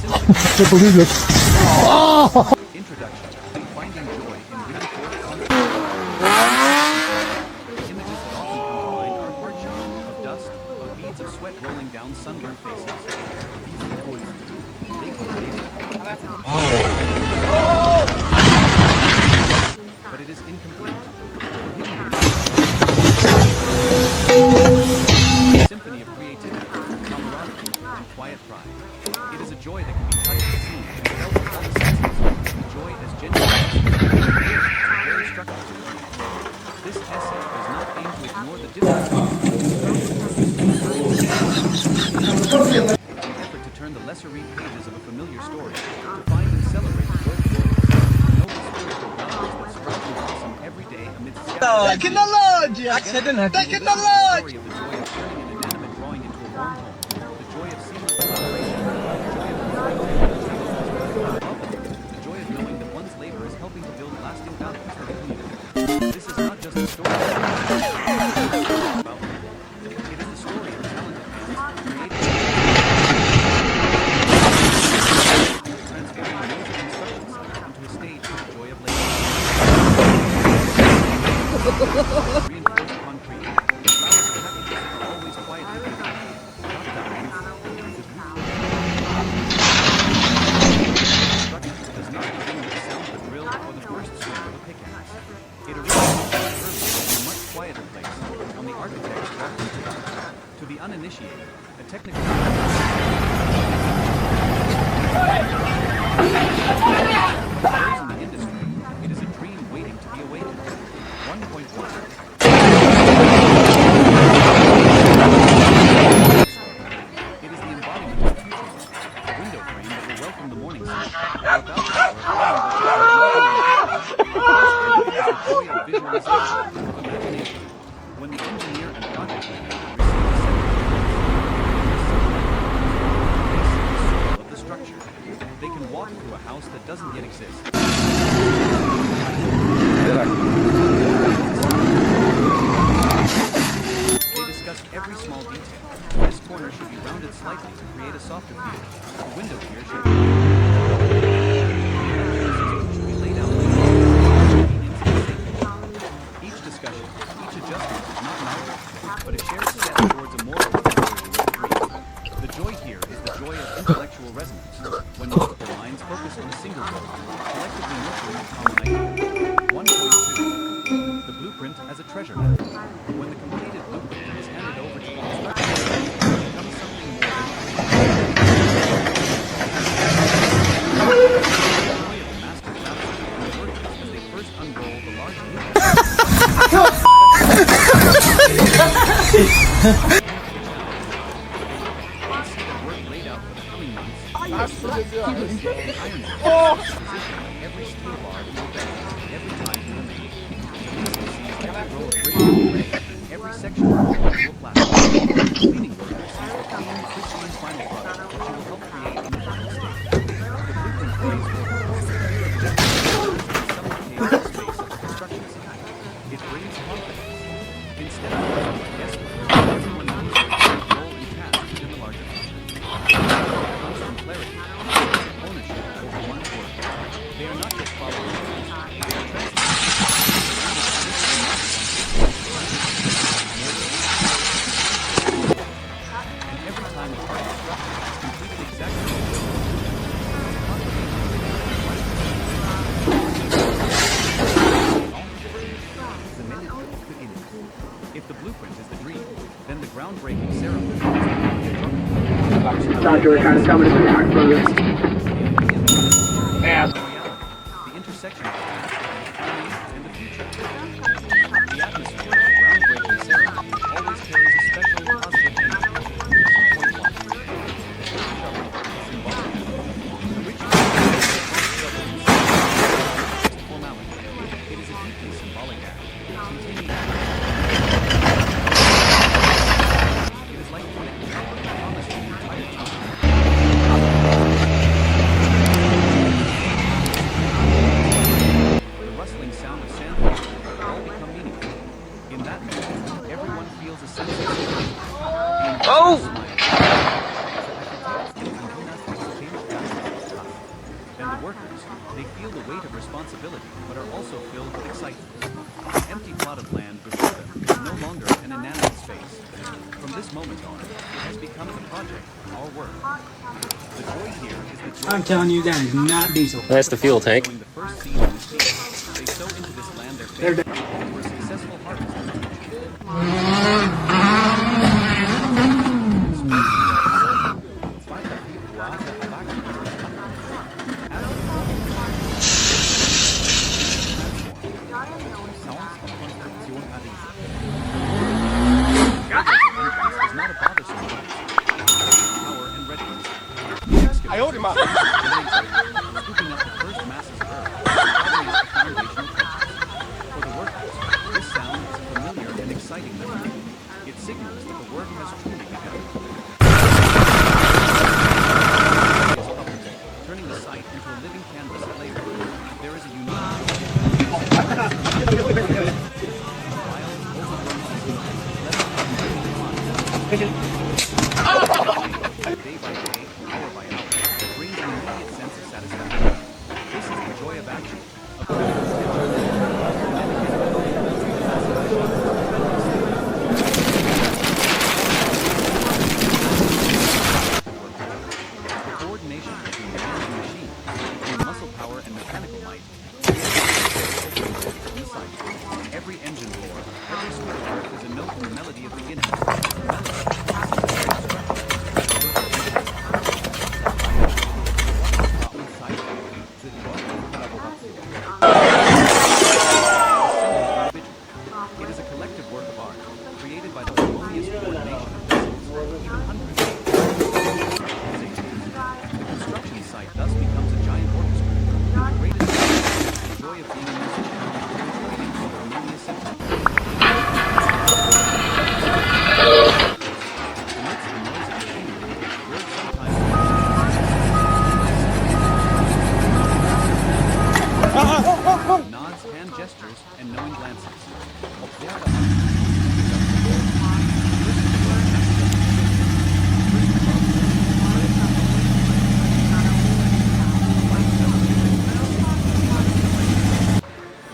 Can't believe this. Introduction. Finding joy in reinforced content. Images that often come to mind are hardship, of dust, of beads of sweat rolling down sunburned faces. They but it is incomplete. A symphony of creativity, camaraderie, and quiet pride. It is a joy that can be touched, seen, and felt with all the senses. Joy as genuine as the very structure. This essay does not aim to ignore the differences. An effort to turn the lesser-read pages of a familiar story to find and celebrate the joyful noble spiritual values that sprout and blossom every day amidst Technology! Technology! The joy of turning an inanimate drawing into a warm home. The joy of seamless collaboration. The joy of knowing that one's labor is helping to build lasting values for the community. This is not just a story. It is the story of talented hands, creative transforming those construction sites into a stage for the joy of labor. Reinforced concrete, the flowers of happiness are always quietly beautiful. Construction does not begin with the sound of a drill or the first swing of a pickaxe. It originates in a much quieter place, on the architect's walking tour. To the uninitiated, a technical those in the industry, it is a dream waiting to be awakened. 1.1. It is the embodiment of future work, a window frame that will welcome the morning sun, or about the joy of visualization, of imagination. When the engineer and project manager receive of the structure, they can walk through a house that doesn't yet exist. They discuss every small detail. This corner should be rounded slightly to create a softer feel. The window here should be laid out like each discussion, each adjustment is not an argument, but a shared step towards a more dream. The joy here is the joy of intellectual resonance, when multiple minds focus on a single goal, collectively nurturing a common idea. 1.2. The blueprint as a treasure map. When the completed blueprint is handed over to the construction, it becomes something more than a joy of the master craftsmen and the workers as they first unroll the large work laid out for the coming months. Every steel bar you will bend, every time you will make. Every row of brick, every section of the will plastic. Cleaning workers sees the clean, pristine final product that you will help create in the final stage. The blueprint phase will supplicate the space of the construction site. It brings confidence. Instead of guesswork, everyone knows their role and task within the larger picture. Comes from clarity, ownership over one's work. They are not just following rules, they are and every time a part of the structure is completed exactly as it was, if the blueprint is the dream, then the groundbreaking ceremony is Dr. kind of coming to the heart, brother. the intersection of the and the future. The atmosphere of the groundbreaking ceremony always carries a special positive energy. 2.1. Symbolic. The ritual formality. It is a deeply symbolic act. Containing it is like connecting a promise to the entire time. They feel the weight of responsibility, but are also filled with excitement. The empty plot of land before them is no longer an inanimate space. From this moment on, it has become the project, our work. The joy here is the joy I'm telling you, that is not diesel. That's the fuel tank. showing the first seed in the field. They sow into this land their faith for a successful harvest. Is not a bothersome device. Power and readiness. Scooping up the first masses of earth, carving out the foundational trenches. For the workers, this sound is a familiar and exciting melody. It signals that the work has truly begun. Turning the site into a living canvas of labor. There is a unique day by day, hour by hour, brings an immediate sense of satisfaction. This is the joy of action. The coordination between man and machine, between muscle power and mechanical might. Inside, every engine roar, every stroke of earth is a note in the melody of beginning. It is a collective work of art, created by the harmonious coordination of pieces, even hundreds. The construction site thus becomes a giant orchestra. The greatest the joy of being a musician, creating a harmonious symphony. Amidst the noise of machinery, words sometimes nods, hand gestures, and knowing glances.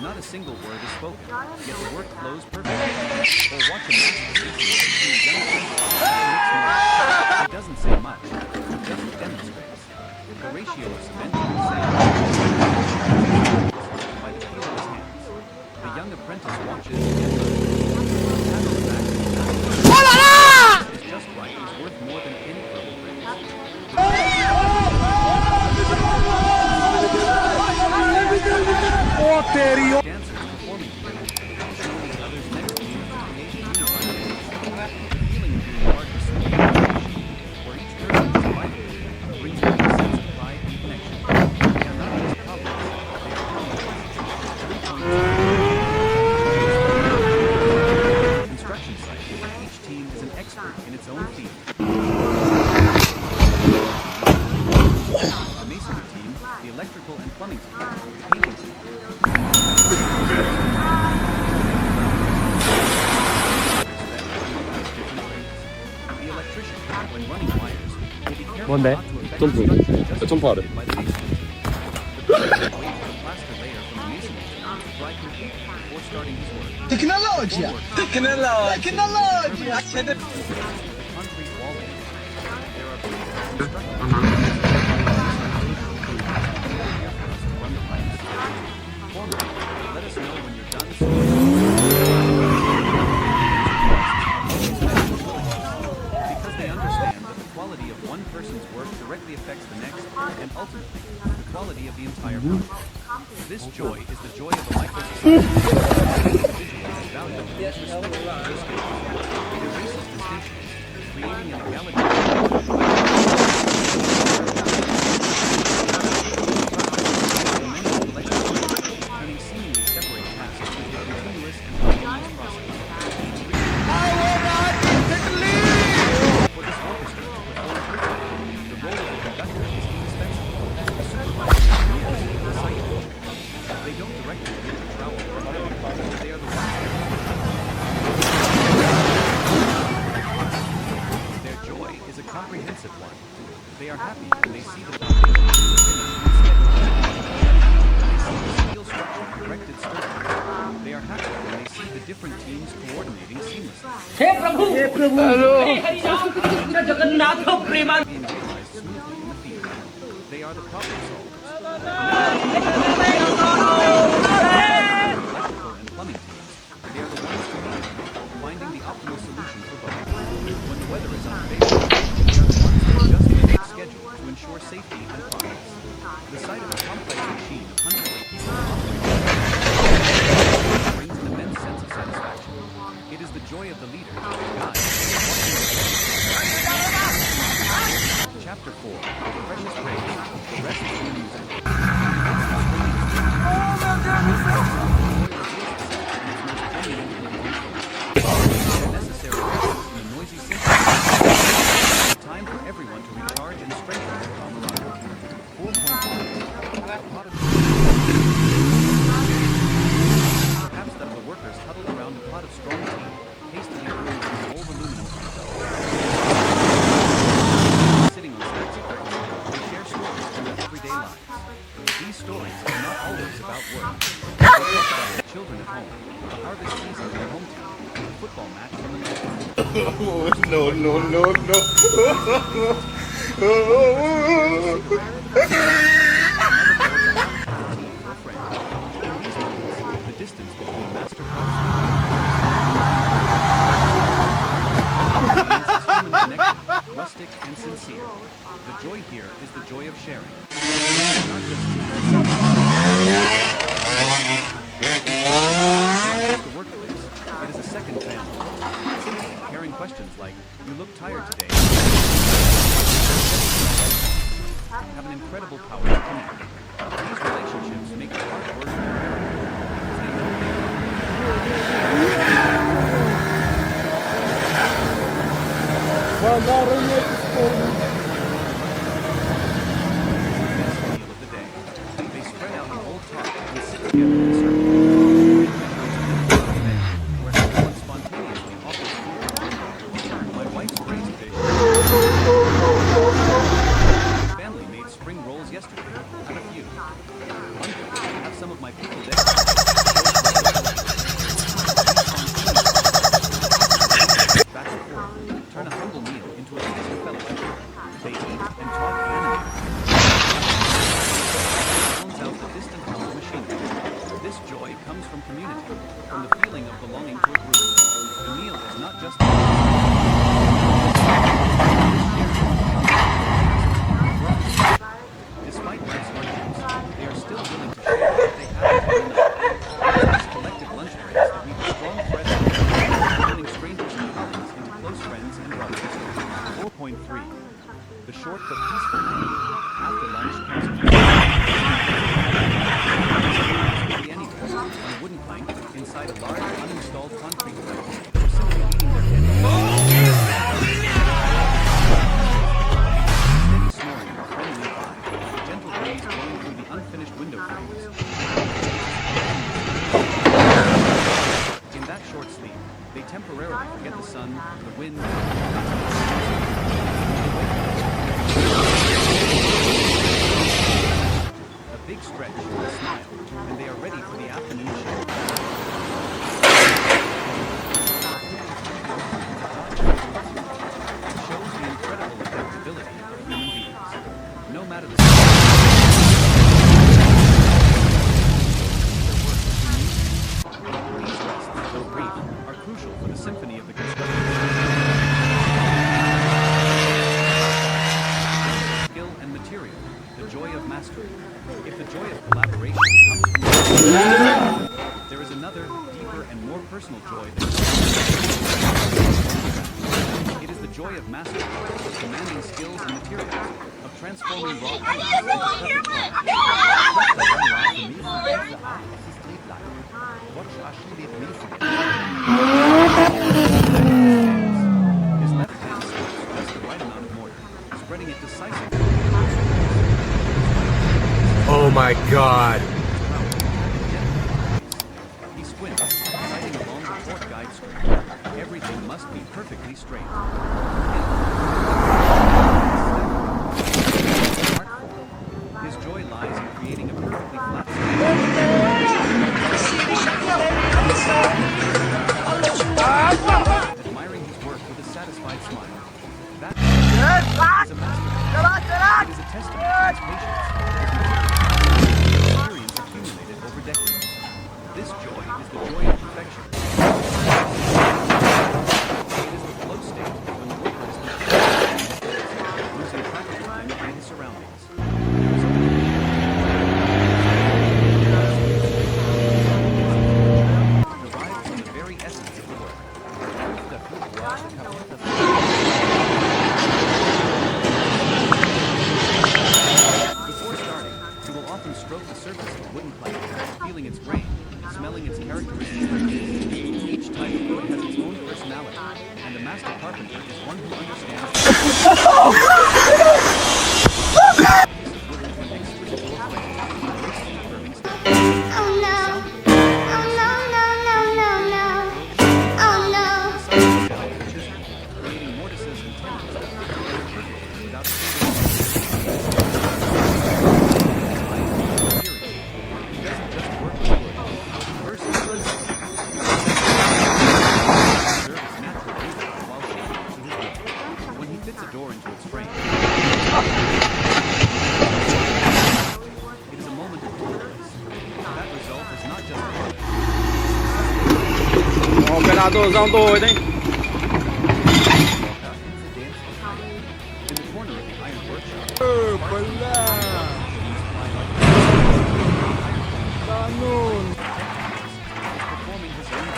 Not a single word is spoken, yet the work flows perfectly. Or watch a masterpiece between a young person. He doesn't say much, he just demonstrates. The ratio of cement to sand by the feel of his hands. The young apprentice watches and is just right is worth more than any verbal praise. Dancers performing together, showing each other's next move to create a unified dance. The feeling of being part of a simple creation, where each person is invited, brings back a sense of pride and connection. They are not just colleagues, they are colleagues. Construction site, each team is an expert in its own field. The masonry team, the electrical and plumbing team, the painting team. The electrician, when running wires, will be careful 뭔데? not to affect 점프. the structure just 점프하래. by the masonry team. The person waits for the plaster layer from the masonry team to dry completely before starting his work. Technologia! Technologia! The concrete wall layer. There are constructors. Run the pipes. Foreman, let us know when you're done. Because they understand that the quality of one person's work directly affects the next, and ultimately, the quality of the entire project. This joy is the joy of a micro-society. Individual is valued and is respected for their skills. It erases distinctions, creating an turning seemingly separate tasks into a continuous and harmonious process. For this orchestra to perform perfectly, the role of the conductor is indispensable. The supervising engineers is the site. They don't directly use the trowel or hammer, they are the ones. Their joy is a comprehensive one. Being realized smoothly in the field. They are the problem solvers. Electrical and plumbing teams. They are the ones communicating, finding the optimal solution for both. When the weather is unfavorable, they are the ones that adjust the day's schedule to ensure safety and progress. The sight of a complex machine of hundreds of people operating brings an immense sense of satisfaction. It is the joy of the leader, the guide, Chapter 4. Precious Praise. The rest is in the music. Necessary in the noisy symphony. Time for everyone to recharge and strengthen their camaraderie. 4.1. Perhaps that of the workers huddled around a pot of strong tea, hastily brewed from old aluminum foil. Sitting on stacks of books, they share stories from their everyday lives. These stories are not always about work. They talk about their children at home, the harvest season in their hometown, the football match from the neighborhood. The distance between master human connection, rustic and sincere. The joy here is the joy of sharing. Not just the workplace, it is a second family. Simply carrying questions like, "You look tired today," have an incredible power to connect. These relationships make the hard work meal of the day. They spread out an old talk and sit together in a circle. Where everyone spontaneously offers food. My wife's braised fish. Family made spring rolls yesterday. Had a few. Wonderful. Have some of my people there. Back and forth. Turn a humble meal into a peaceful fellowship. They eat and talk animated. Rounds out the distant hum of machinery. This joy comes from community, from the feeling of belonging to a group. The meal is not just despite life's hardships, they are still willing to share what they have with one another. It is these collective lunch breaks that weave a strong thread of love, turning strangers and colleagues into close friends and brothers. 4.3. The short but peaceful meal. After lunch comes anywhere, on a wooden plank, inside a large uninstalled concrete kettle, or simply eating their candles. Steady snoring of a friend nearby, a gentle breeze blowing through the unfinished window frames. In that short sleep, they temporarily forget the sun, the wind, a big stretch, a smile, and they are ready for the afternoon shift. It shows the incredible adaptability of human beings. No matter the these rests, though brief, are crucial for the symphony of the construction. Skill and material, the joy of mastery. If the joy of collaboration comes from there is another, deeper and more personal joy than it is the joy of mastery, of commanding skills and materials, of transforming raw elements into perfect his left hand strikes just the right amount of mortar, spreading it decisively. Oh my God. He squints, sighting along the port guide screen. Everything must be perfectly straight. His joy lies in creating a perfectly flat surface. Admiring his work with a experience accumulated over decades. This joy is the joy of perfection. It is the flow state when the worker is completely losing track of time and his surroundings. Derived from the very essence of the work. Before starting, you will often stroke the surface of a wooden plank, feeling its grain, smelling its characteristic fragrance. Each type of wood has its own personality, and the master carpenter is one who creating mortises and tendons that fit together perfectly without a single He doesn't just work with wood. First, he serves its natural beauty while shaping it to his will. When he fits a door into its frame, it is a moment of boldness. That result is not just wood. Operadorão doido, hein? In the corner of the iron workshop, performing his own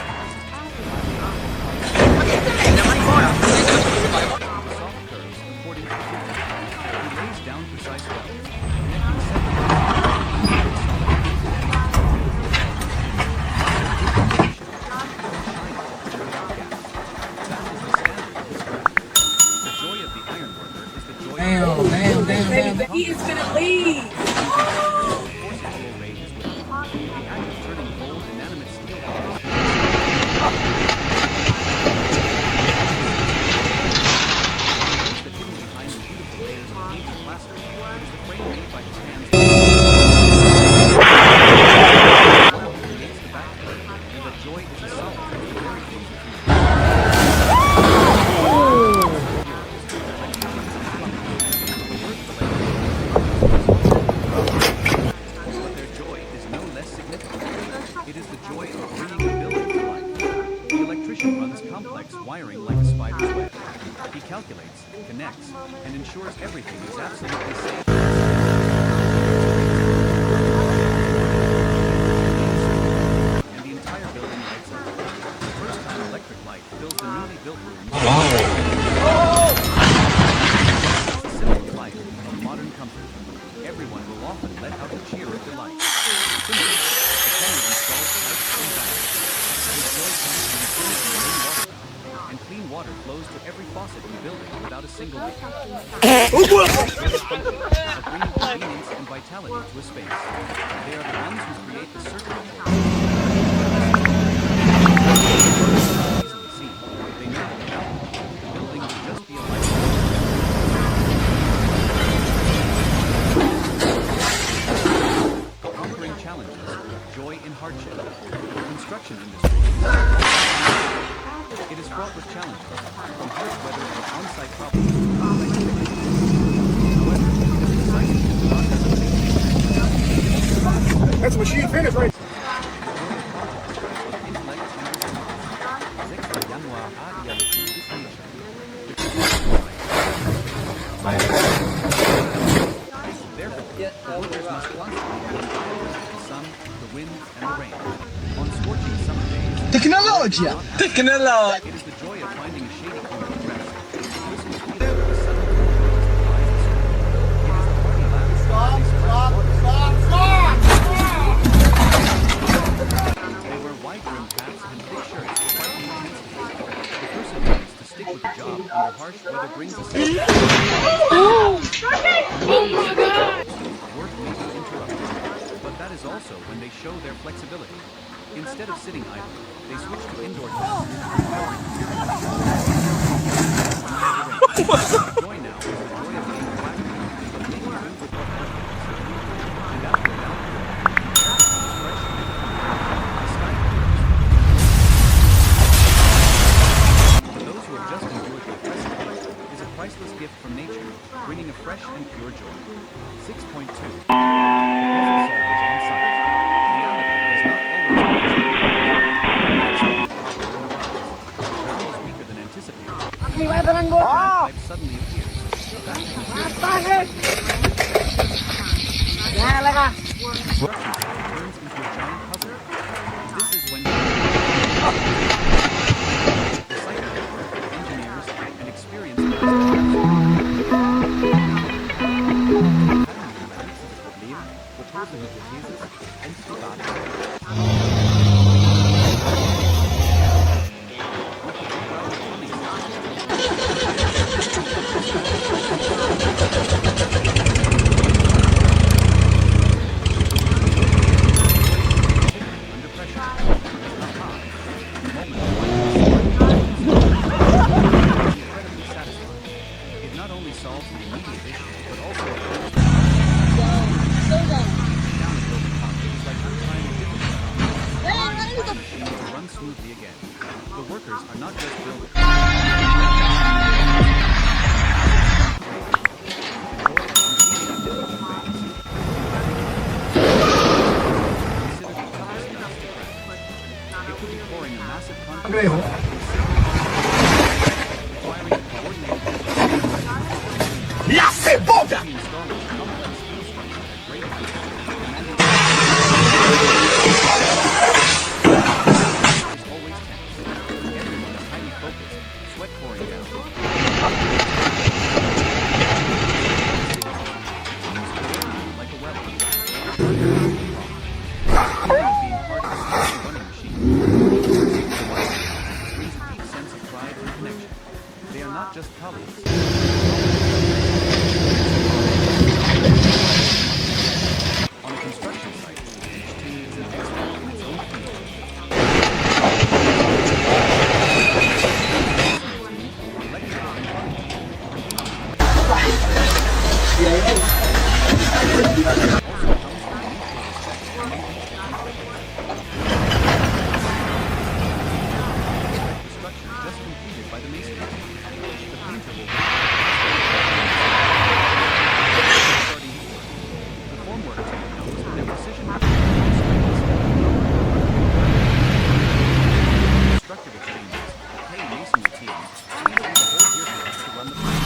soft curves according to figure. He lays down precise wells, connecting The joy of the iron worker is the joy Baby, he is gonna leave. turning old inanimate steel. The hidden behind the beautiful layers of paint and plaster is the frame made by his hands. Creates the backbone, and the joy is a solid for the very things that But their joy is no less significant. It is the joy of bringing a building to life. The electrician runs complex wiring like a spider's web. He calculates, connects, and ensures everything is absolutely safe. And the entire building lights up. The first time electric light fills the newly built rooms. It's a simple light of modern comfort. Everyone will often let out a cheer of delight. Similarly, the plumber installs pipes and valves. His joy comes from the clean water. And clean water flows to every faucet in the building without a single leak. Of bringing convenience and vitality to a space. They are the ones who create the circle of life. Easily seen, they know that without them, the building would just be a light. Conquering challenges, joy in hardship. The construction industry. It is fraught with challenges, from harsh weather and on-site problems to complex techniques. However, it is exciting to the process of making That's a machine finish, right? Therefore, the workers must constantly be in the sun, the wind, and the rain. On scorching summer days, Tecnologia! it is the joy of finding a shady corner to rest. Listen to the feeling of the sun cool breeze that flies the snow. It is the hearty laughter. They wear wide-brimmed hats and thick shirts to fight the intensity. The perseverance to stick with the job under harsh weather brings us Work may be interrupted, but that is also when they show their flexibility. Instead of sitting idle, they switch to indoor tasks. Joy now is the joy of being practical, but making do with what one has. And after that, fresh the sky. For those who have just endured the oppressive life, is a priceless gift from nature, bringing a fresh and pure joy. 6 turns into a giant puzzle. This is when the site engineers and experienced Problem, Proposal, Hypothesis und Privat. Under pressure. Aha. Moment. Incredibly satisfying. It not only solves the immediate issue, but also to run smoothly again. The workers are not just builders. It could be pouring a massive concrete requiring a coordinated La cebolla! installing a complex steel structure at great height. Is always tense. Everyone is highly focused, sweat pouring down. Like a well. Being part of a smoothly running machine brings a deep sense of pride and connection. They are not just colleagues. On a construction site, each team is an expert in its own field. Electrical and plumbing. Also comes from the unique data set and construction just completed by the masonry team. The painter will starting his work. The formwork team knows that their precision constructive exchanges. Hey, masonry team, please leave a hole here for us to run the pipe.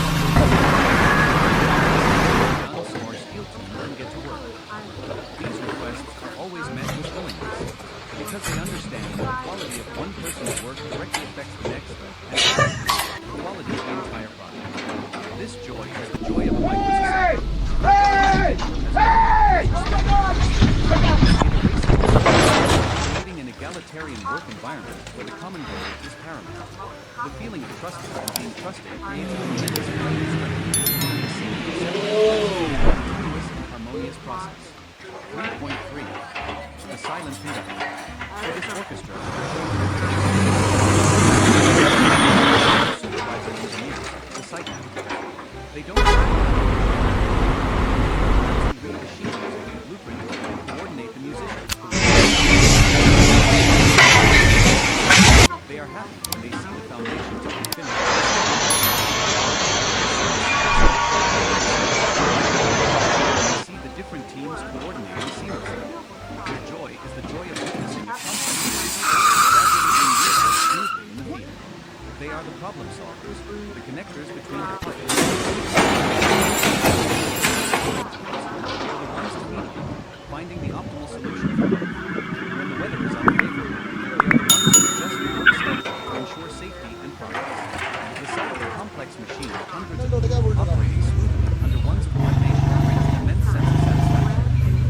Done so our steel team can get to work. These requests are always met with willingness because they understand that the quality of one person's work directly affects the next and the quality of the entire project. This joy is the joy of a microsociety. Creating an egalitarian work environment where the common goal is paramount. The feeling of trusted and being trusted creates a tremendous amount of strength. Continuous and harmonious process. 3.3. The silent conductor. For this orchestra, supervising engineers, the site manager. They don't read the sheet music and blueprint and coordinate the musicians. They are happy when they see the foundations being finished. They see the different teams coordinating seamlessly. Their joy is the joy of witnessing a complex gradually being realized smoothly in the field. They are the problem solvers, the connectors between the parties. They are the ones to mediate, finding the optimal solution for both. When the weather is unfavorable, they are the ones who adjust the work schedule to ensure safety and progress. The sight of a complex machine with hundreds of people operating smoothly under one's coordination brings an immense sense of satisfaction.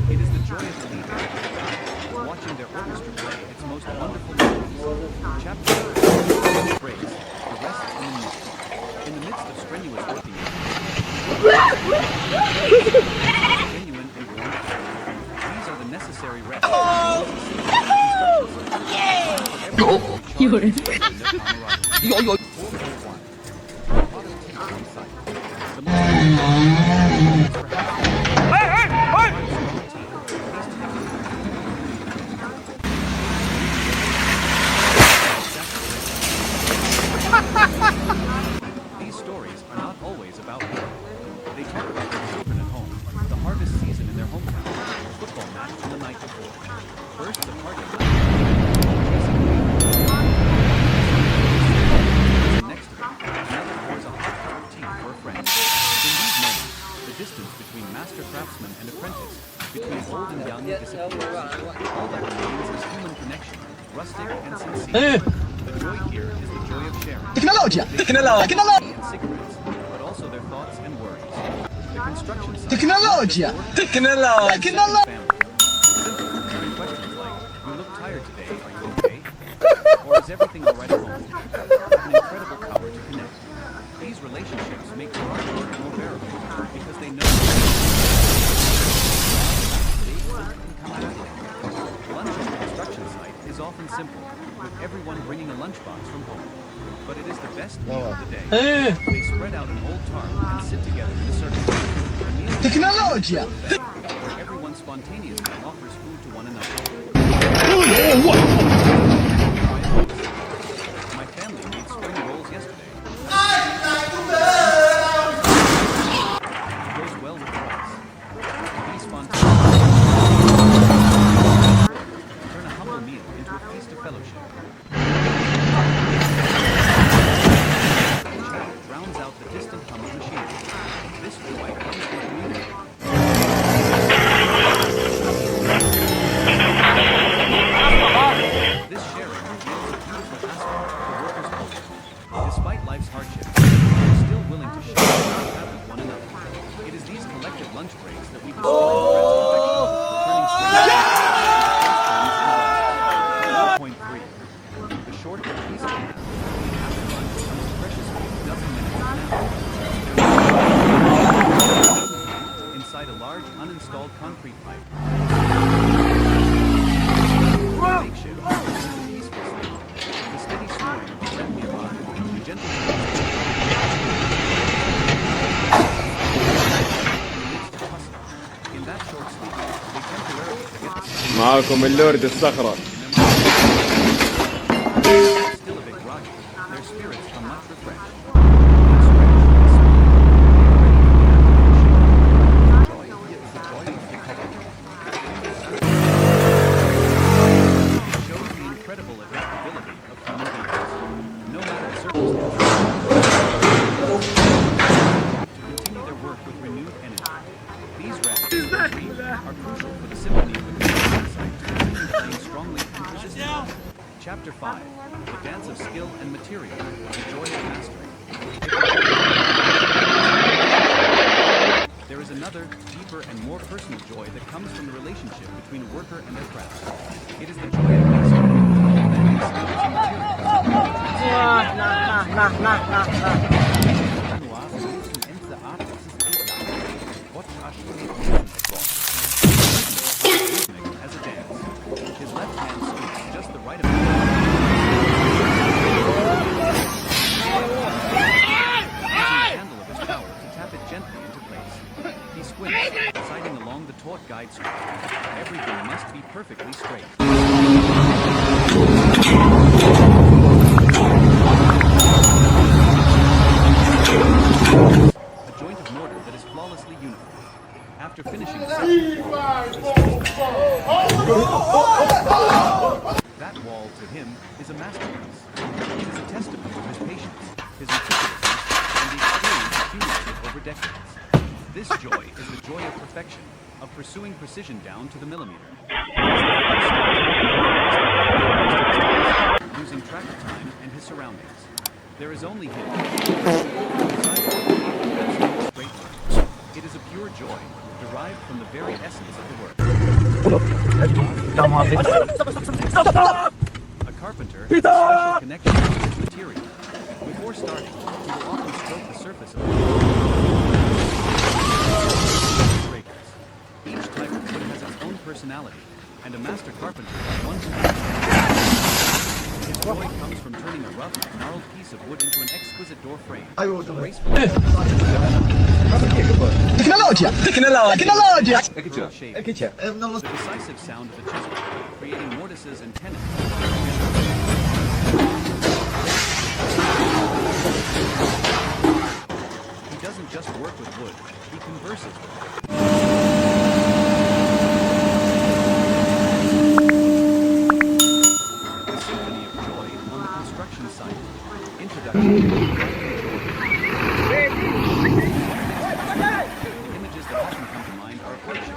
It is the joy of the leader, watching their orchestra play its most wonderful melodies. Chapter 3. Breaks. The rest in the music. In the midst of strenuous working, genuine and warm. These are the necessary rests. These stories are not always about work. They talk about their children at home, the harvest season in their hometown, a football match on the night before. First, the party. Next to them, another pours a hot cup of tea for a friend. In these moments, and apprentice, between old and young disappears. All that remains is human connection, rustic and sincere. The joy here is the joy of sharing. Tecnologia! And cigarettes, but also their thoughts and worries. The construction site. Tecnologia! Family. Simple, questions like, "You look tired today. Are you okay?" Or "Is everything all right at home?" have an incredible power to connect. These relationships make the hard work more bearable because they know lunch at the construction site is often simple, with everyone bringing a lunchbox from home. But it is the best meal of the day. They spread out an old tarp and sit together in a circle. A meal Tecnologia! where everyone spontaneously offers food to one another. My family made spring rolls yesterday. It goes well with the rice. Be spontaneous. Turn a humble meal into a feast of fellowship. Chat drowns out the distant hum of machinery. This joy comes from community. This sharing reveals a beautiful aspect of the worker's culture. Despite life's hardships, they are still willing to share and have with one another. It is these collective lunch breaks that we display turning 4.3. The short but peaceful after lunch becomes a precious few dozen minutes of nap. Inside a large uninstalled concrete pipe. Makeshift. Peaceful sleep. The steady snoring of a friend nearby. The gentle in that short sleep, they temporarily forget the معاكم اللورد الصخرة. still a bit groggy. Their spirits are much refreshed. It shows the incredible adaptability of human beings. No matter the circumstances, to continue their work with renewed energy. These rests are crucial for the symphony of the construction site to continue playing strongly and persistently. Chapter 5, the dance of skill and material, the joy of mastery. There is another, deeper and more personal joy that comes from the relationship between a worker and their craft. It is the joy of mastery, blending skills and as a dance. His left hand sweeps just the right amount. Handle of his power to tap it gently into place. He squints, sighting along the taut guide strip. Everything must be perfectly straight. A joint of mortar that is flawlessly uniform. After finishing the section, that wall to him is a masterpiece. It is a testament to his patience, his meticulousness, and the experience accumulated over decades. This joy is the joy of perfection, of pursuing precision down to the millimeter. Losing track of time and his surroundings. There is only him. It is a pure joy, derived from the very essence of the work. A carpenter has a special connection to his material. Before starting, he will often stroke the surface of the breakers. Each type of wood has its own personality, and a master carpenter is one who his joy comes from turning a rough, gnarled piece of wood into an exquisite door frame. Tecnologia! The decisive sound of the chisel, creating mortises and tenons. He doesn't just work with wood, he converses with it. The symphony of joy on the construction site. Introduction. The images that often come to mind are affliction,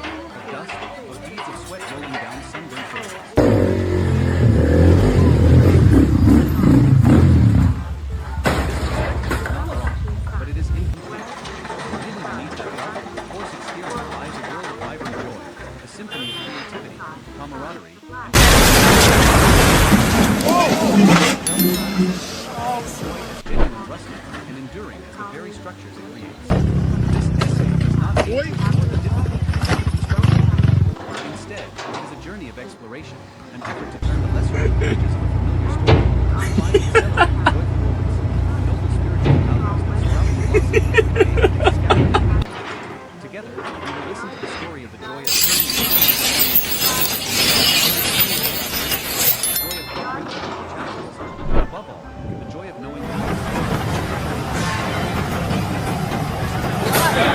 symphony of creativity, camaraderie, and genuine rustic and enduring as the very structures it creates. This essay does not aim to ignore the difficulties of construction. Instead, it is a journey of exploration, an effort to turn the lesser pages of a familiar story to find and celebrate the joyful moments, the noble spiritual values that surround the philosophy of creative discovery. Together, we will listen to the story of the joy of learning, the joy of conquering difficult challenges, and above all, the joy of knowing that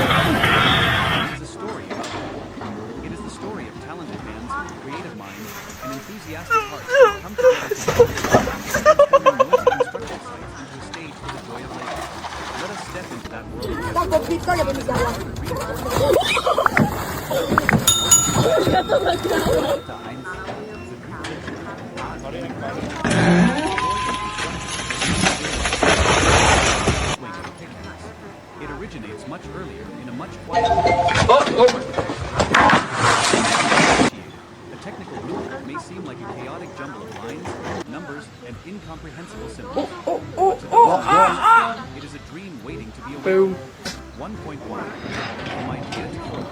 it is a story about hope. It is the story of talented hands, creative minds, and enthusiastic hearts that come together to transform noisy construction sites into a stage for the joy of labor. Let us step into that world together. It originates much earlier in a much quieter A technical blueprint may seem like a chaotic jumble of lines, numbers, and incomprehensible symbols. But to those it is a dream waiting to be awakened. 1.1 From idea to form.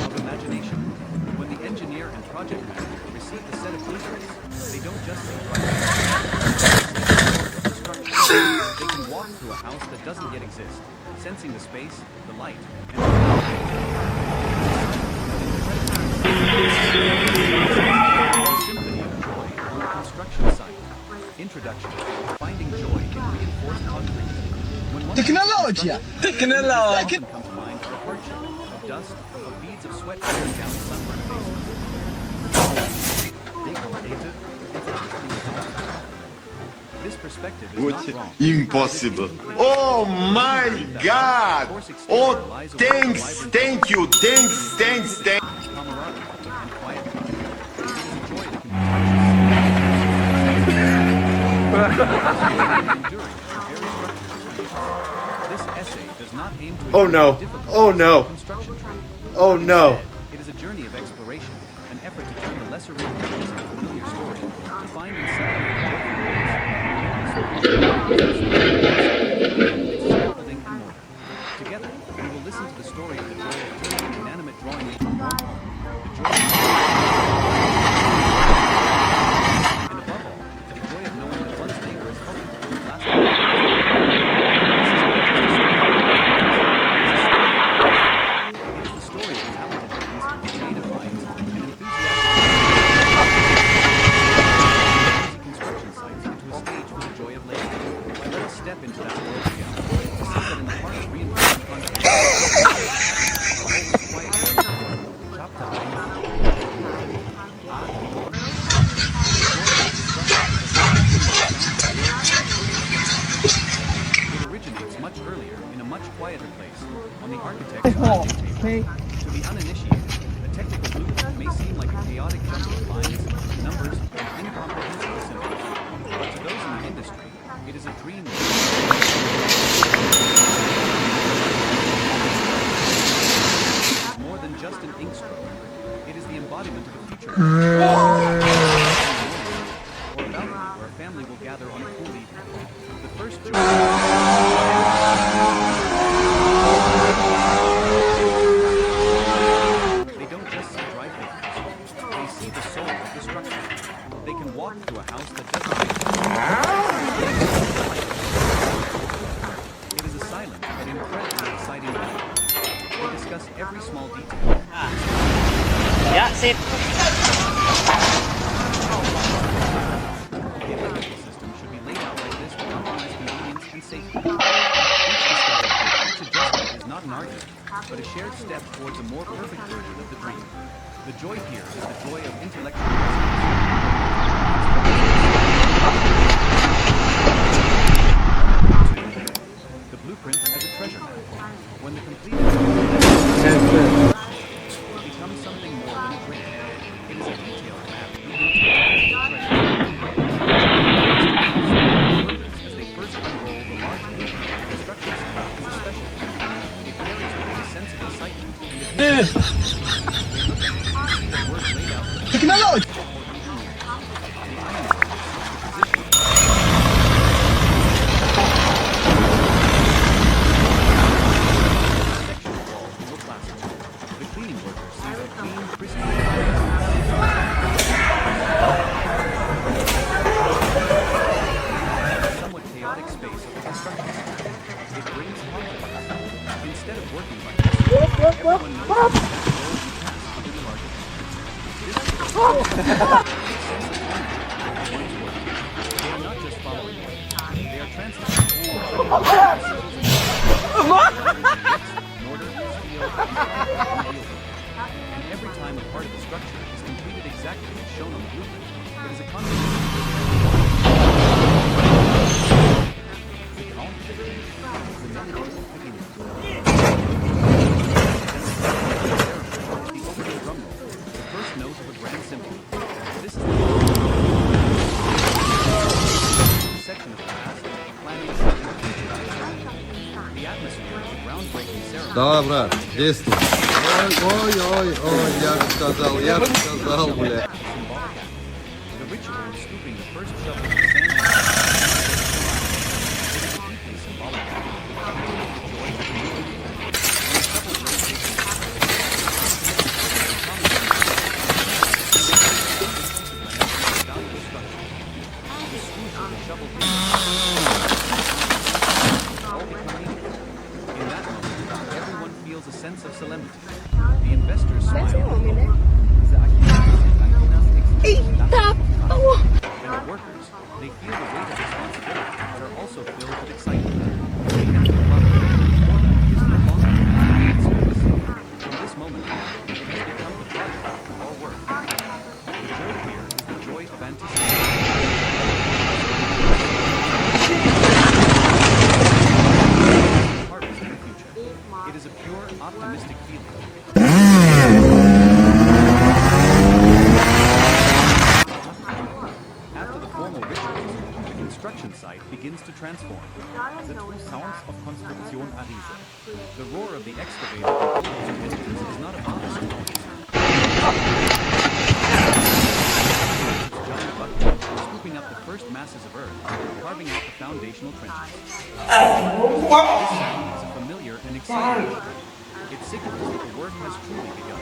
Of imagination. When the engineer and project manager receive the set of blueprints, they don't just see structure. They can walk through a house that doesn't yet exist, sensing the space, the light, and the symphony of joy on the construction site. Introduction. Finding joy in reinforced concrete. When one Technologia! often come to mind are hardship, of dust, of beads of sweat pouring down sunburned faces. This perspective is not wrong. Impossible. Oh my God! Oh, thanks, thank you, thanks. Camaraderie and quiet. It is a joy that can be enduring as the very structure. This essay does not aim to Oh no. Oh no. construction trade. Oh no. It is a journey of exploration, an effort to turn the lesser written pages of a familiar story to find and celebrate scaffolding and mortar. Together, we will listen to the story of the joy of turning inanimate drawing into a form, the joy of and above all, the joy of knowing that one's labor is helping to build lasting It is the story of talented hands, creative minds, and enthusiastic construction sites into a stage for the joy of labor. Let us step into that world together to see that in the heart of reinforcement concrete, always quiet, chopped up It originates much earlier in a much quieter place, on the architect's drafting table. To the uninitiated, a technical blueprint may seem like a chaotic jumble of lines, numbers, and incomprehensible symbols. But to those in the industry, it is a dream. More than just an ink stroke. It is the embodiment of the future. Or a balcony where a family will gather on a cool evening. The first joy. They don't just see dry figures. They see the soul of the structure. They can walk through a house that doesn't It is a silent but incredibly exciting ride. They discuss every small detail. Dạ, xếp. The electrical system should be laid out like this to compromise convenience and safety. Each discussion, each adjustment is not an argument, but a shared step towards a more perfect version of the dream. The joy here is the joy of intellectual The blueprint as a treasure map. When the completed it becomes something more than a dream. It is a detailed map leading to They are not just following orders. They are translating. Mortar, steel, and every time a part of the structure is completed exactly as shown on the blueprint, it is a the first note of a grand symphony. This is the section of the past, planning the atmosphere of the groundbreaking ceremony. Dobra, действуй. Ой, я бы сказал, бля. The ritual of scooping the first shovel of sand is deeply symbolic. In that moment, everyone feels a sense of solemnity. The investors smile. And the workers, they feel the weight of responsibility, but are also filled with excitement. From this moment on, it has become the product of our work. The joy here is the joy of anticipation. Harvest in the future. It is a pure, optimistic feeling. After the formal rituals, the construction site begins to transform. The true sounds of Konstruktion Arise. The roar of the excavator and bulldozer pistons is not a box. Giant bucket is scooping up the first masses of earth, carving out the foundational trenches. This sound is a familiar and exciting one. It signals that the work has truly begun.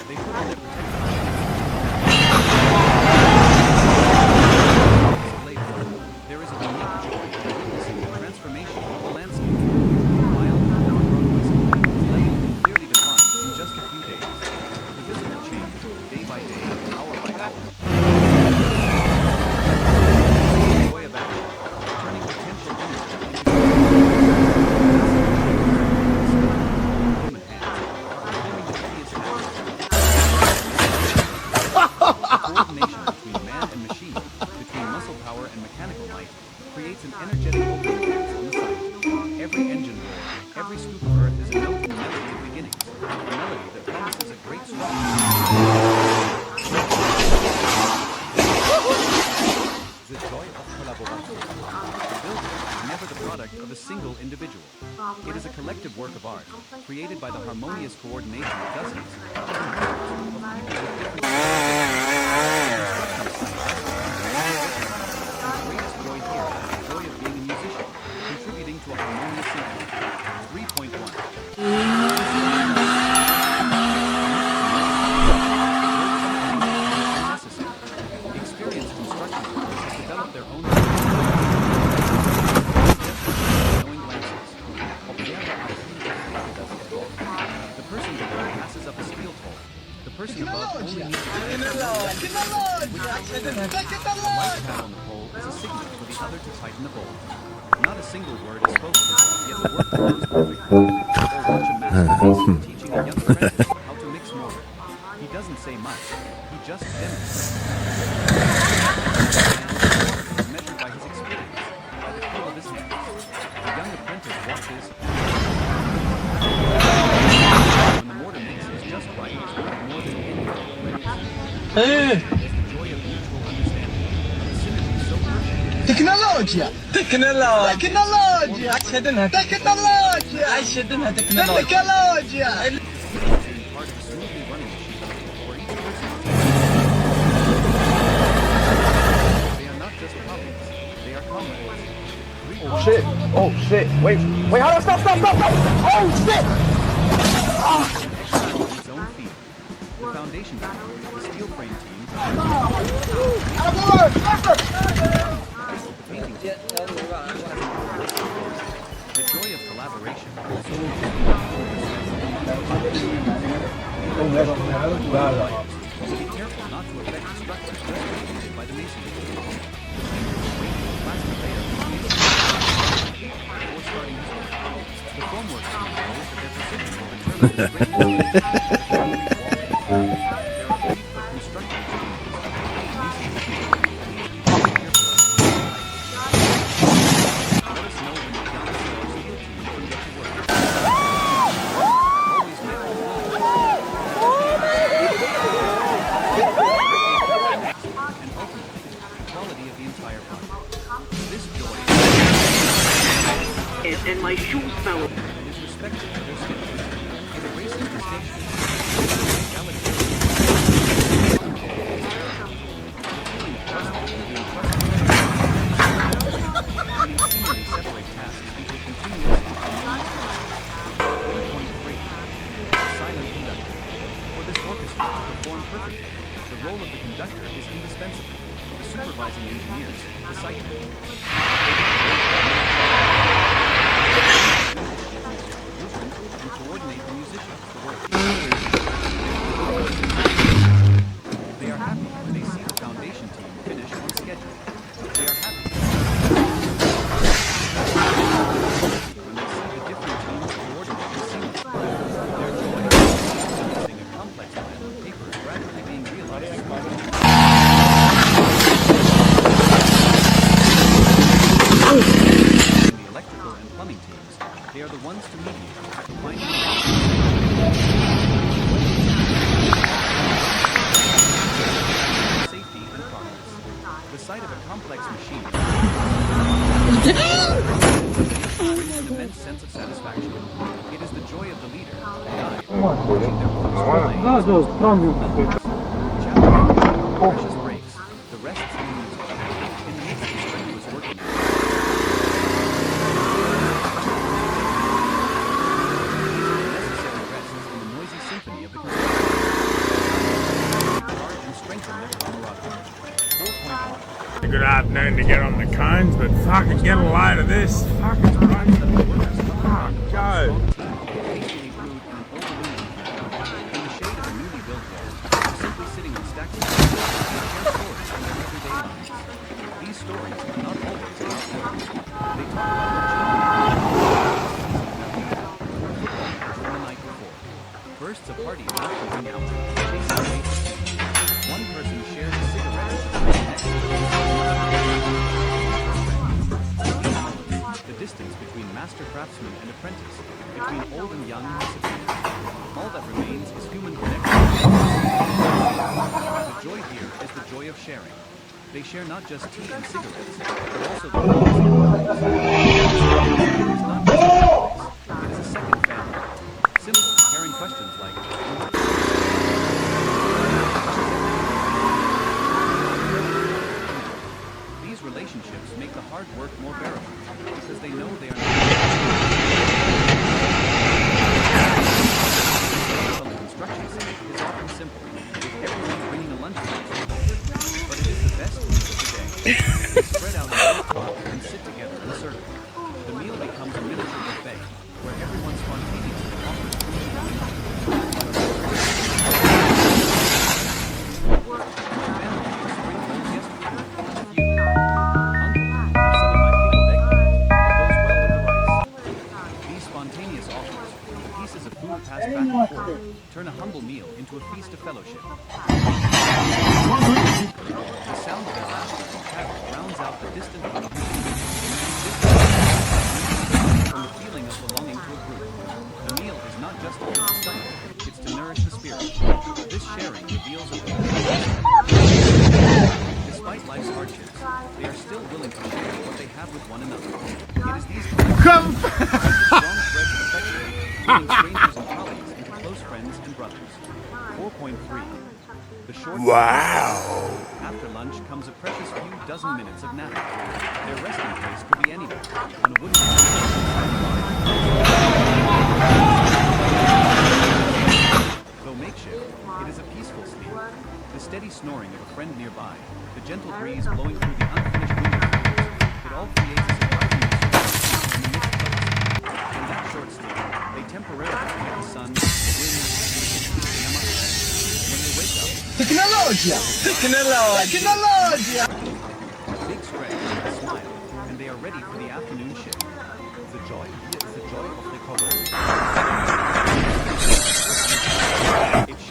They put on their protective there is a unique joy in witnessing the transformation of the landscape. Wild progress is laid clearly defined in just a few days. The visible change, day by day, hour by hour. The joy of action, turning potential energy into human hands are performing the tedious tasks. Coordination between man and machine, between muscle power and mechanical might, creates an energetic opening dance on the site. Every engine roar, every scoop of earth is a note in the melody of beginnings, a melody that promises a great struggle. The joy of collaboration. The building is never the product of a single individual. It is a collective work of art, created by the harmonious coordination of dozens of people with different to a harmonious symphony. 3.1. Experienced construction workers have developed their own knowing glances. The person below passes up a steel pole. The person above only needs to the light pad on the pole is a signal for the other to tighten the bolt. Not a single word is spoken, yet the work flows perfectly. Or watch a master teaching a young apprentice how to mix mortar. He doesn't say much, he just demonstrates. Is measured by his experience, by the feel of his hands. The young apprentice watches. When the mortar mix is just right, it's worth more than any other place. It's the joy of mutual understanding. The synergy so perfect. تكنولوجيا تكنولوجيا تكنولوجيا أشهدنها تكنولوجيا أشهدنها تكنولوجيا تكنولوجيا Part of a smoothly running machine, or each person. They are not just colleagues, they are comrades. Oh shit! Oh shit! Wait! Hold on! Stop! Oh shit! Its own field. The foundation team, the steel frame team, the painting team, the joy of collaboration also so be careful not to affect the structure. And my shoes fell. The role of the conductor is indispensable. The supervising engineers, the site and coordinate the musicians to work. They are happy when they see the foundation team finish on schedule. They are happy when they see the different teams coordinating seamlessly. Their joy is using a complex plan on paper gradually being realized. The electrical and plumbing teams, they are the ones to mediate, find safety and progress. The sight of a complex machine brings an immense sense of satisfaction. It is the joy of the leader, the guide, watching their precious breaks, the rests in music. In the midst of strenuous working necessary rests in the noisy symphony of the construction. Charge and strengthen their camaraderie. 4.1. Good afternoon to get on the cones, but fucking get a load of this. Fucking right. Fuck, go. Hastily brewed in an old aluminum can, in the shade of a newly built wall, or simply sitting on stacks of they share stories from their everyday lives. These stories are not always about work. They talk about the night before. Bursts of party enough to bring out, chasing away the steam. One person shares a cigarette with the next. The distance between master craftsman and apprentice, between old and young has disappeared. All that remains is human connection. The joy here is the joy of sharing. They share not just tea and cigarettes, but also the clothes and clothes. It is not just a place, it is a second family. Simple, caring questions like, these relationships make the hard work more bearable, because they know they are not on the construction site is often simple, with everyone bringing a lunch box. But it is the best meal of the day. They spread out on the top and sit together in a circle. The meal becomes a miniature buffet, where everyone spontaneously offers food. Passed back and forth, turn a humble meal into a feast of fellowship. The sound of the laughter and chatter drowns out the distant hum of music. From the feeling of belonging to a group. The meal is not just to fill the stomach, it's to nourish the spirit. This sharing reveals a despite life's hardships, they are still willing to share what they have with one another. It is these strong threads of affection, leading strangers and colleagues into close friends and brothers. 4.3. The short after lunch comes a precious few dozen minutes of napping. Their resting place could be anywhere, on a wooden though makeshift, it is a peaceful sleep. The steady snoring of a friend nearby, the gentle breeze blowing through the unfinished window filters, it all creates a surprising in the midst of it. In that short sleep, they temporarily forget the sun, the wind, and when they wake up, Tecnologia! Tecnologia! a big stretch, a smile, and they are ready for the afternoon shift. The joy is the joy of the recovery.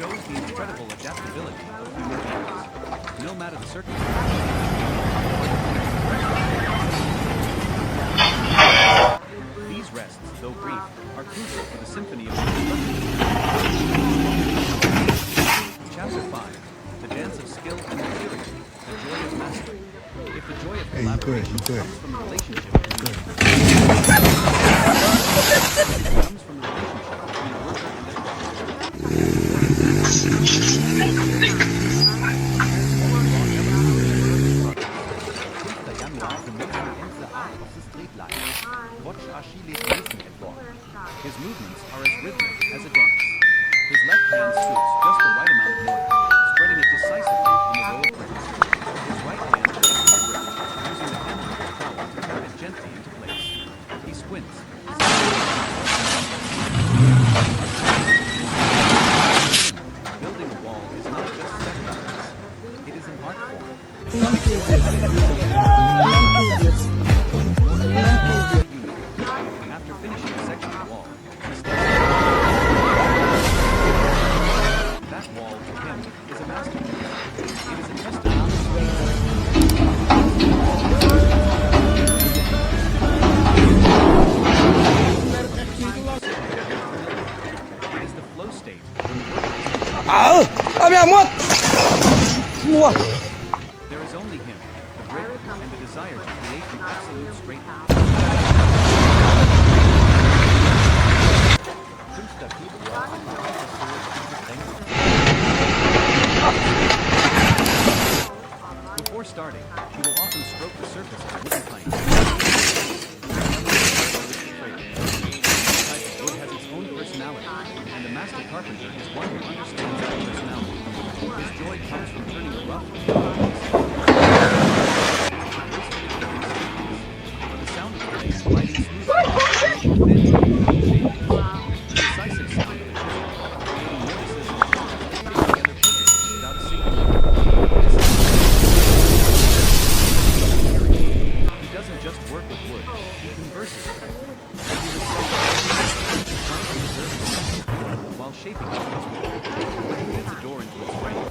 shows the incredible adaptability of human beings. No matter the circumstances. These rests, though brief, are crucial for the symphony of Chapter 5. The dance of skill and maturity. The joy of mastery. If the joy of collaboration comes from the relationship between the worker and his movements are as rhythmic as a dance. His left hand scoops just the right amount of mortar, spreading it decisively on the row of bricks. His right hand takes the brick, using the handle of his trowel to tap it gently into place. He squints. Building a wall is not just sacrifice. It is an art form. After finishing a section of the wall, he steps that wall to him is a masterpiece. It is a testament. It is the flow state. There is only him, the grit, and the desire to create an absolute straight line. Before starting, he will often stroke the surface of a wooden plank. Wood has its own personality, and the master carpenter is one who understands that personality. His joy comes from turning a rough into a piece. The sound of the blade gliding smoothly, the decisive sound of the chisel, creating notices and fitting together perfectly without a single note. He doesn't just work with wood, he converses with it. While shaping it, when he fits a door into its frame,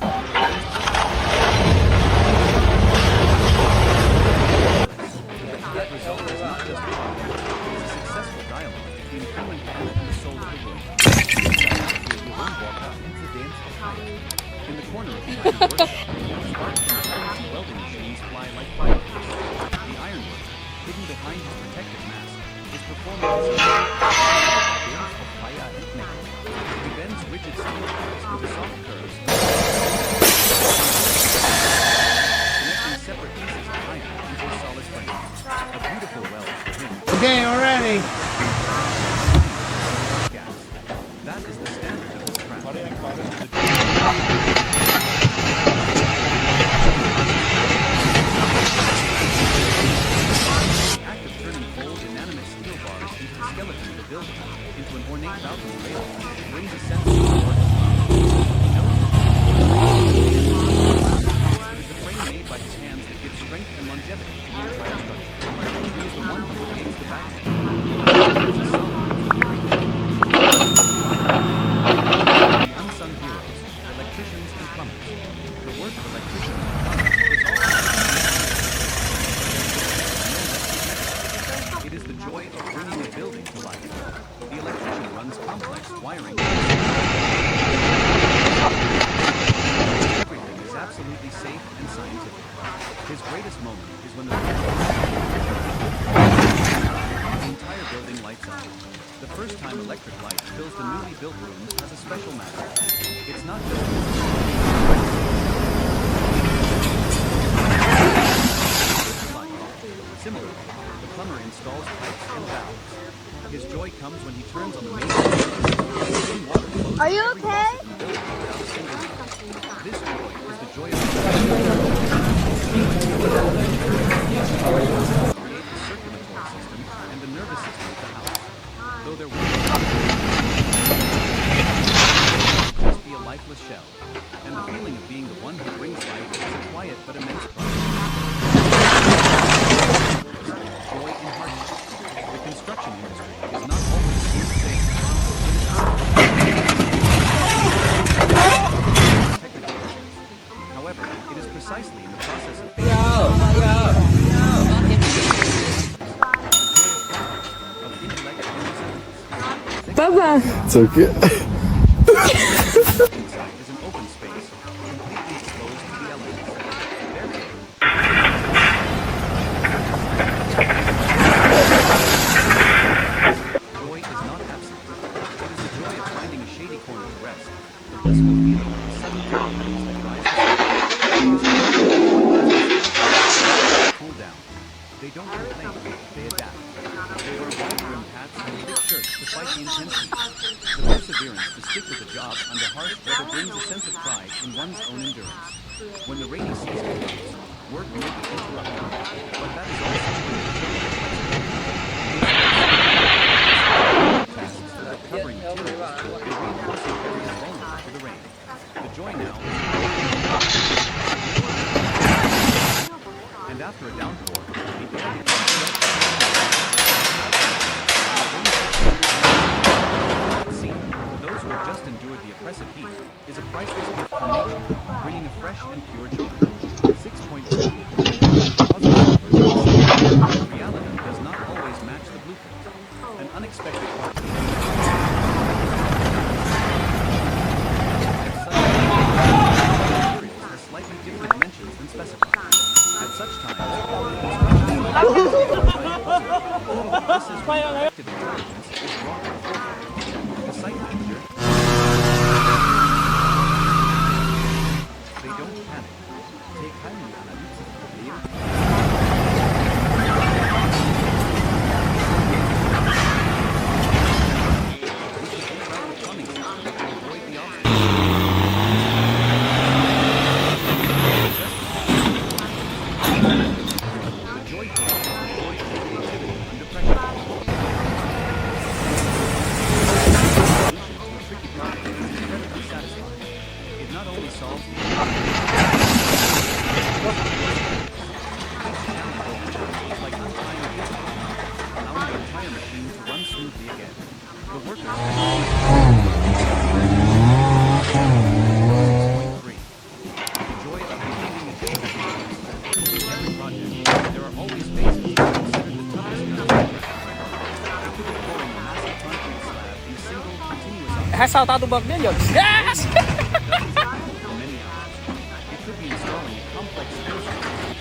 that result is not just fun, it is a successful dialogue between human hand and the soul of the wood. In the corner of the workshop, sparks from the welding machines fly like fireworks. The ironworker, hidden behind his protective mask, is performing his dance of fire and nickel. He bends rigid steel parts into soft curves, connecting separate pieces of iron into a solid frame. A beautiful weld for him. Okay, already. Gas. That is the standard of this craft. The act of turning cold, inanimate steel bars into the skeleton of the building, into an ornate balcony rail, brings a sense of order. It is the frame made by his hands that gives strength and longevity to the entire structure. He is the one who creates the backbone. The unsung heroes, electricians and plumbers. The work of electricians and plumbers is also it is the joy of bringing a building to life. The electrician runs complex wiring. Everything is absolutely safe and scientific. His greatest moment is when the entire building lights up. The first time electric light fills the newly built rooms has a special matter. It's not just similarly, the plumber installs pipes and valves. His joy comes when he turns on the main water flows. Are you okay? This joy is the joy of create the circulatory system and the nervous system of the house. Though there will just be a lifeless shell, and the feeling of being the one who brings life is a quiet but immense pride. Joy in hardship. The construction industry is not always smooth sailing. Baba. It's okay. Inside is an open space, completely exposed to the elements. Joy is not absent. It is the joy of finding a shady corner to rest, the blissful feeling of the sudden breeze that rise to cool down. They don't complain, they adapt. They wear wide-brimmed hats and thick shirts to fight the intense heat. The perseverance to stick with the job under harsh weather brings a sense of pride in one's own endurance. When the rainy season comes, work may be interrupted, but that is also when the joy of tasks like covering materials and reinforcing areas vulnerable to the rain. The joy now is and after a downpour, the air becomes those who have just endured the oppressive heat is a priceless gift from nature, bringing a fresh and pure joy. 6.2. Reality does not always match the blueprint. An unexpected materials has slightly different dimensions than specified. At such times, this is when collective intelligence is brought to the forefront. The site manager, they don't panic. Take kindly analysis of the plumbing system to avoid the obstacles. The joy code is creativity under pressure. Tricky problem is incredibly satisfying. It not only solves the like untying a piston, allowing the entire machine to run smoothly again. The workers 6.3. The joy of completing a job. In every project, there are always phases that are considered the toughest and most pressure. It could be pouring a massive concrete slab in a single continuous Ressaltado o banco dele, ó. Yes! for many hours. It could be installing a complex skill set. The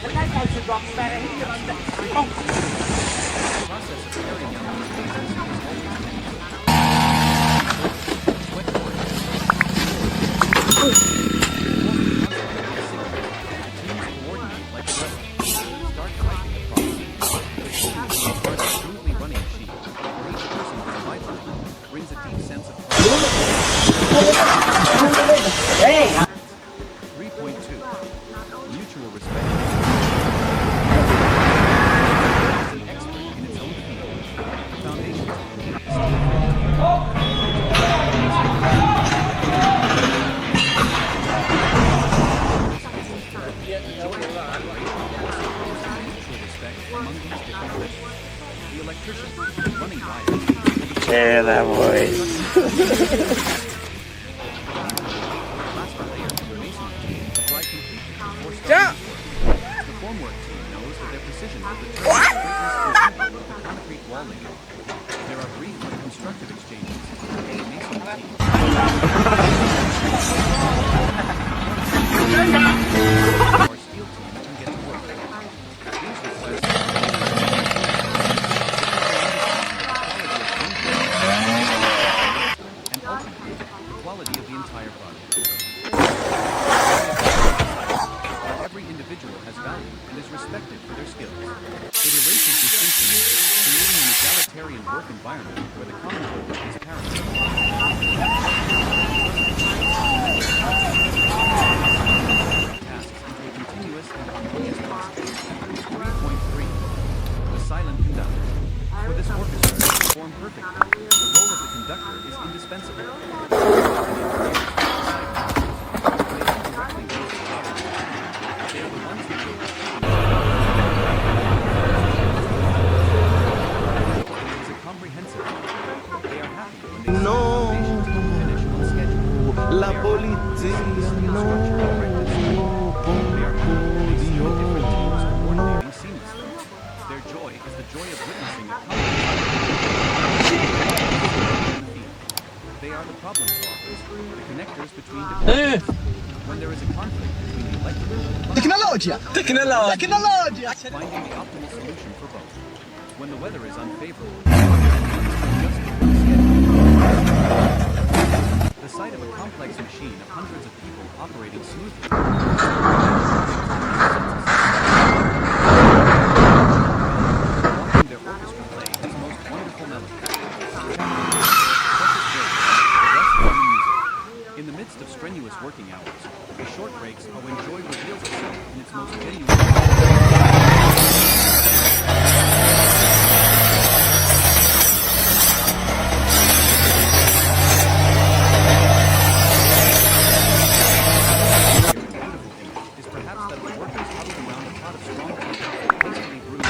process of carrying out these phases is always many. Sweat cords. Teams coordinate like a brother. Start typing the process. Start a smoothly running machine. For each person who survives it, brings a deep sense of pride. 3.2. Mutual respect. Is an expert in its own field. Foundation. Mutual respect among these different groups. The electrician, running wires. Yeah, that boy. Yeah. The formwork team knows that their precision will determine the greatness or weakness of the concrete wall layout. There are brief but constructive exchanges. A masonry team. Our steel team can get to work. These requests and ultimately the quality of the entire project. Every individual has value and is respected for their skills. It erases distinctions, creating an egalitarian work environment where the common goal is paramount. Tasks into a continuous and harmonious process. 3.3. The silent conductor. For this orchestra to perform perfectly, the role of the conductor is indispensable. La polizia no può Tecnologia. Tecnologia. finding the optimal solution for both. When the weather is unfavorable, the sight of a complex machine of hundreds of people operating smoothly. Watching their orchestra play its most wonderful melody. In the midst of strenuous working hours, the short breaks are when joy reveals itself in its most genuine. Is perhaps that the workers huddled around a pot of strong tea, hastily brewed.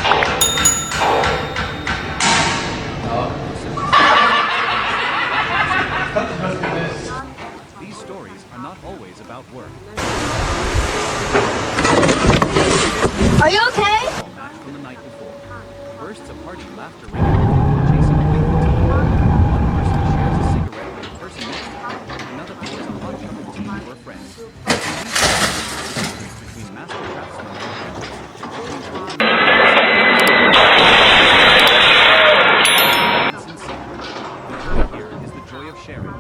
These stories are not always about work. Are you okay? Match from the night before. Bursts of hearty laughter ring out, chasing away fatigue. One person shares a cigarette with the person next to them. Another pours a hot cup of tea for a friend. Between master craftsmen and apprentices. The joy here is the joy of sharing.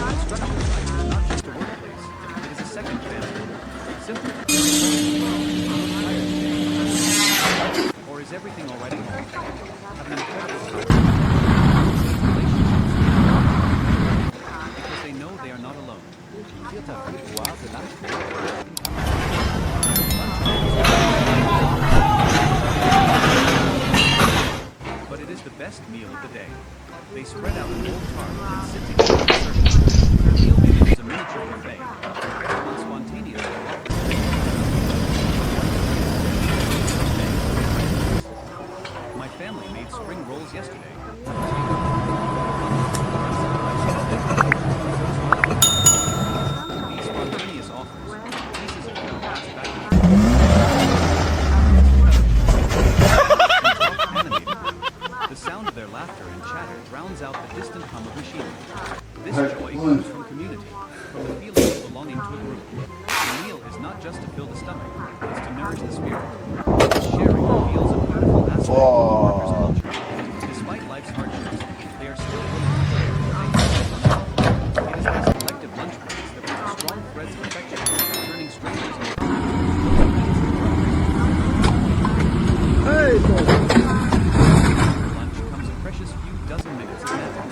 Construction site is not just a workplace, it is a second family. Simply. Or is everything all right at home? Have an incredible time. Because they know they are not alone. But it is the best meal of the day. They spread out an old tart and sit together in a circle. Their meal becomes a miniature buffet. Everyone spontaneously offers. My family made spring rolls yesterday. These spontaneous offers, pieces of food passed back and forth. The sound of their laughter and chatter drowns out the distant hum of machinery. This joy comes from community, from the feeling of belonging to a group. The meal is not just to fill the stomach, it's to nourish the spirit. This sharing reveals a beautiful aspect of the workers' culture. Despite life's hardships, they are still willing to share what they have. It is these collective lunch breaks that weave strong threads of affection, turning strangers into lunch comes a precious few dozen minutes of napping.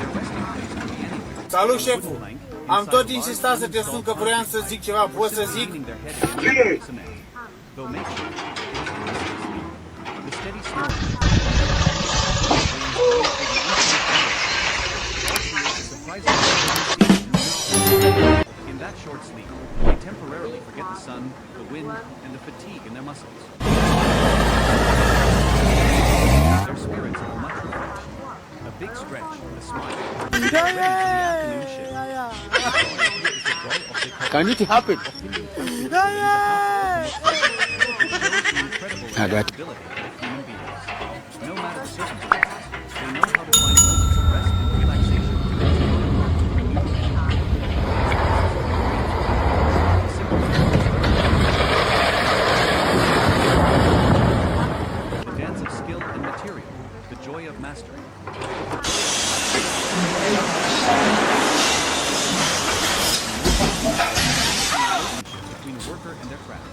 Their resting place could be anywhere. Salut, șeful! Am tot insistat să te sun că vreau să zic ceva. Poți să zic? In that short sleep, they temporarily forget the sun, the wind, and the fatigue in their muscles. Their spirits are much refreshed. A big stretch, a smile, ready for the afternoon shift. Can it happen? I got it. No matter the circumstances, they know how to find moments of rest and relaxation to the dance of skill and material, the joy of mastery. Between a worker and their craft.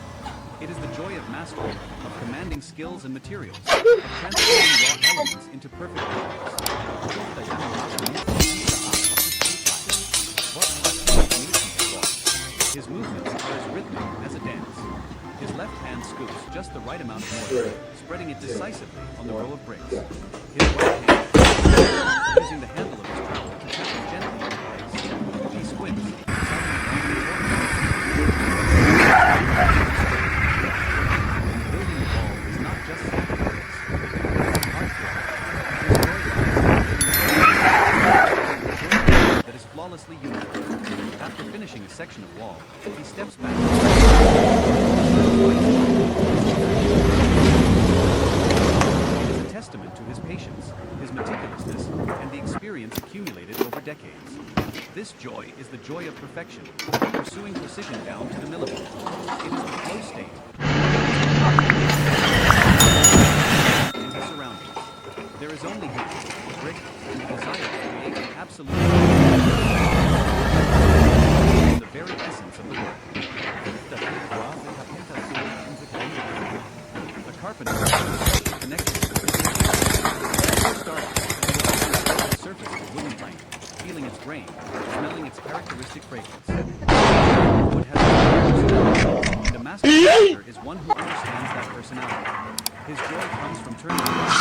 It is the joy of mastery, of commanding skills and materials, of transforming raw elements into perfect products. His movements are as rhythmic as a dance. His left hand scoops just the right amount of moisture, spreading it decisively on the row of bricks. His right hand, using the handle of his trowel to tap them gently into place. He squints, building the wall is not just sacrifice, that is flawlessly uniform. After finishing a section of wall, he steps back. It is a testament to his patience, his meticulousness, and the experience accumulated over decades. This joy is the joy of perfection, pursuing precision down to the millimeter. It is the flow state. In the surroundings, there is only him, brick, and the desire to create an absolute the very essence of the word. The carpenter connected to the surface of the wooden plank, feeling its grain, smelling its characteristic fragrance. Wood has a the master carpenter is one who understands that personality. His joy comes from turning the wood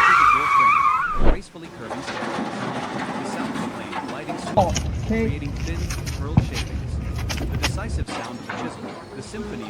into door frame, gracefully curving stairs. The sound of the plane gliding smoothly, creating thin, curled shavings. The decisive sound of the chisel, the symphony